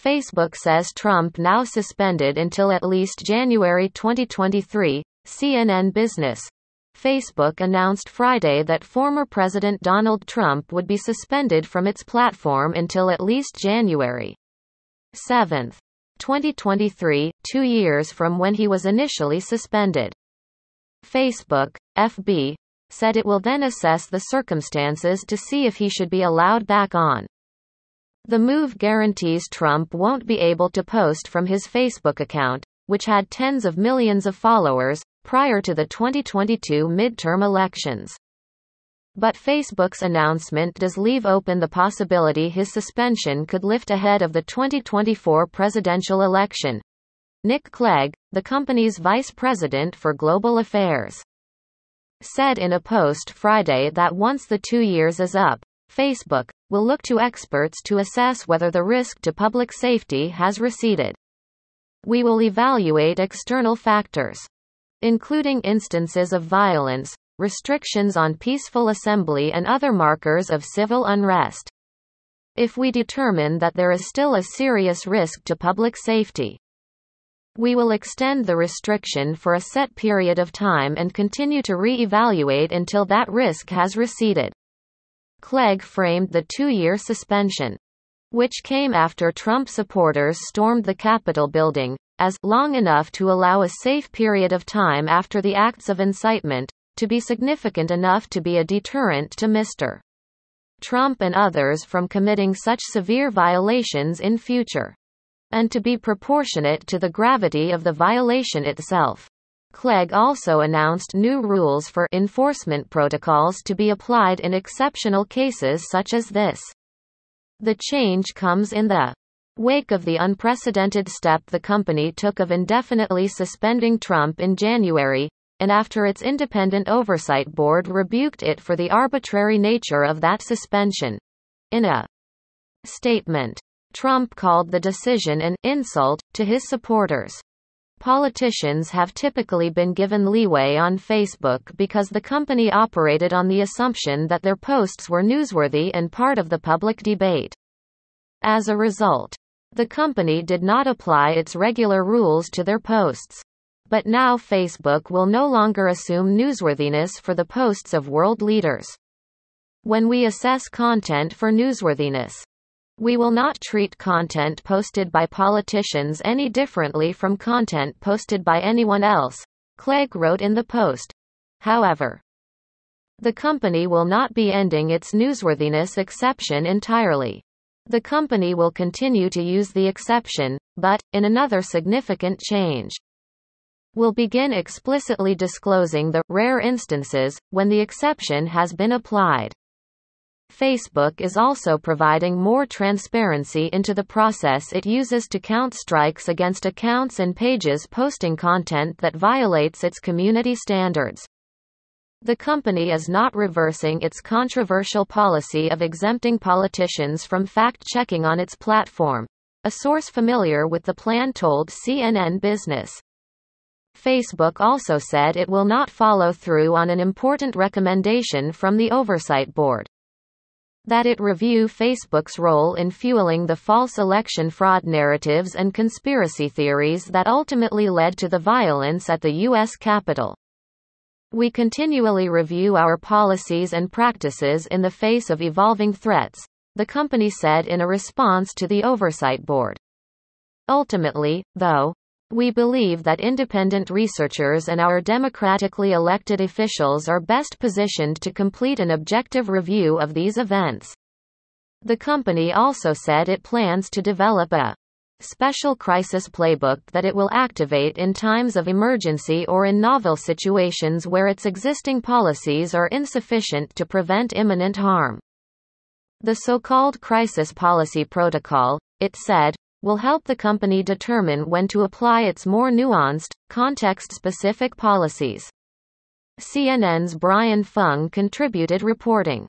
Facebook says Trump now suspended until at least January 2023, CNN Business. Facebook announced Friday that former President Donald Trump would be suspended from its platform until at least January 7, 2023, 2 years from when he was initially suspended. Facebook, FB, said it will then assess the circumstances to see if he should be allowed back on. The move guarantees Trump won't be able to post from his Facebook account, which had tens of millions of followers, prior to the 2022 midterm elections. But Facebook's announcement does leave open the possibility his suspension could lift ahead of the 2024 presidential election. Nick Clegg, the company's vice president for global affairs, said in a post Friday that once the 2 years is up, Facebook will look to experts to assess whether the risk to public safety has receded. We will evaluate external factors, including instances of violence, restrictions on peaceful assembly and other markers of civil unrest. If we determine that there is still a serious risk to public safety, we will extend the restriction for a set period of time and continue to re-evaluate until that risk has receded. Clegg framed the 2-year suspension, which came after Trump supporters stormed the Capitol building, as long enough to allow a safe period of time after the acts of incitement, to be significant enough to be a deterrent to Mr. Trump and others from committing such severe violations in future, and to be proportionate to the gravity of the violation itself. Clegg also announced new rules for enforcement protocols to be applied in exceptional cases such as this. The change comes in the wake of the unprecedented step the company took of indefinitely suspending Trump in January, and after its independent oversight board rebuked it for the arbitrary nature of that suspension. In a statement, Trump called the decision an insult to his supporters. Politicians have typically been given leeway on Facebook because the company operated on the assumption that their posts were newsworthy and part of the public debate. As a result, the company did not apply its regular rules to their posts. But now Facebook will no longer assume newsworthiness for the posts of world leaders. When we assess content for newsworthiness, we will not treat content posted by politicians any differently from content posted by anyone else, Clegg wrote in the post. However, the company will not be ending its newsworthiness exception entirely. The company will continue to use the exception, but, in another significant change, will begin explicitly disclosing the rare instances when the exception has been applied. Facebook is also providing more transparency into the process it uses to count strikes against accounts and pages posting content that violates its community standards. The company is not reversing its controversial policy of exempting politicians from fact-checking on its platform, a source familiar with the plan told CNN Business. Facebook also said it will not follow through on an important recommendation from the Oversight Board, that it review Facebook's role in fueling the false election fraud narratives and conspiracy theories that ultimately led to the violence at the U.S. Capitol. We continually review our policies and practices in the face of evolving threats, the company said in a response to the Oversight Board. Ultimately, though, we believe that independent researchers and our democratically elected officials are best positioned to complete an objective review of these events. The company also said it plans to develop a special crisis playbook that it will activate in times of emergency or in novel situations where its existing policies are insufficient to prevent imminent harm. The so-called Crisis Policy Protocol, it said, will help the company determine when to apply its more nuanced, context-specific policies. CNN's Brian Fung contributed reporting.